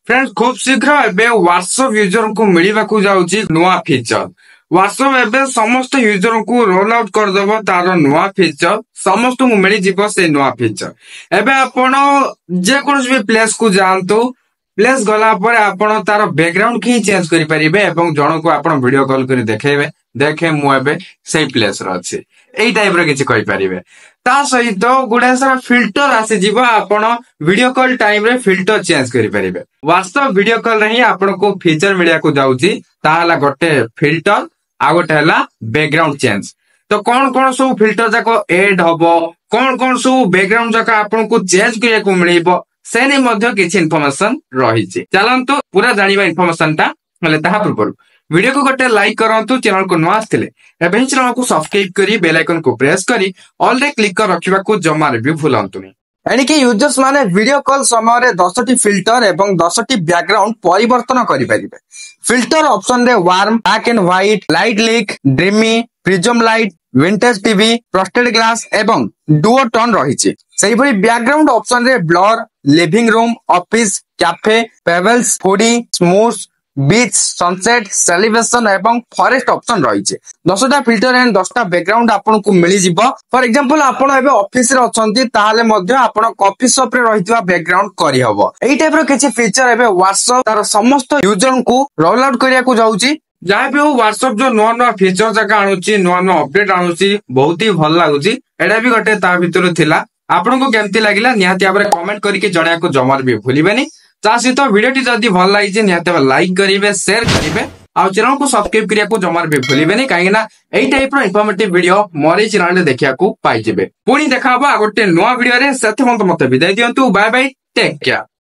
Friends खूब शीघ्र एबे व्हाट्सएप यूजर को मिलवा को जाउची नुआ फीचर। व्हाट्सएप एबे समस्त यूजर को रोल आउट कर देबो तार नुआ फीचर समस्त को मिली जीवो से नुआ फीचर। एबे आपण जे कोनस भी प्लेस को जानतो प्लेस गला पर आपण तार बैकग्राउंड की चेंज करि परिबे एवं जण को आपण वीडियो कॉल करि देखेबे देखे मु एबे सेही प्लेस र अछि एई टाइप रो किछि कहि परिबे। ता सहित गुडा सारा फिल्टर आसी जीवो आपण वीडियो कॉल टाइम रे फिल्टर चेंज करि परिबे। वास्तव वीडियो कॉल रे ही आपण को फीचर मिलिया को जाउची ताहला गोटे फिल्टर आ गोटे हला बैकग्राउंड चेंज। तो कौन कौन सब फिल्टर जाको ऐड हबो कौन कौन सब बैकग्राउंड जाको आपण को चेंज करिया को मिलिबो से नै मध्ये किछि इन्फॉर्मेशन रहिछि। चलंतु पूरा जानिबा इन्फॉर्मेशन ता हले ताहा पूर्व वीडियो को गोटे लाइक करंतु चैनल को नवा आस्थिले एबे चैनल को सब्सक्राइब करी बेल आइकन को प्रेस करी ऑल रे क्लिक कर रखिबा को जमारे भी भूलंतुनी। एनिके यूजर्स माने वीडियो कॉल समय रे 10 टी फिल्टर एवं 10 टी बैकग्राउंड परिवर्तन करि परिबे। फिल्टर ऑप्शन रे warm black and white light leak dreamy prism light vintage TV frosted glass एवं डुओ टोन रहिछि। सेही भली बैकग्राउंड ऑप्शन रे blur living room office cafe pebbles foodie smooth beach sunset celebration एवं फॉरेस्ट ऑप्शन रही। 10टा filter and 10टा background आपन को मिली जिवो। फॉर एग्जांपल आपन एबे ऑफिस रे अछंती ताहाले मध्ये आपन कॉफी शॉप रे रहितबा बैकग्राउंड करि हबो। एई टाइप रो किछि फीचर एबे व्हाट्सएप तार समस्त यूजर को रोल आउट करिया को जाउची। जहाँ भी हो व्हाट्सएप जो नुआ नुआ फीचर जाका आणुची नुआ नुआ अपडेट आणुची बहुत ही भल लागुची। एडा भी गोटे ता भितर थिला आपन को केमती लागिला निहाती आबरे कमेंट करके जणिया को जमार भी भूलिबेनी। ता सहित वीडियो टी जदी भल लागिचे निहाती लाइक करिवे शेयर करिवे आ चैनल को सब्सक्राइब करिया को जमार भी भूलिबेनी काहे ना एई टाइप रो इन्फॉर्मेटिव वीडियो मोर चैनल रे देखिया को पाई जेबे। पुनी देखाबो आ गोटे नुआ वीडियो रे सेते मते विदाय दियंतु बाय बाय टेक केयर।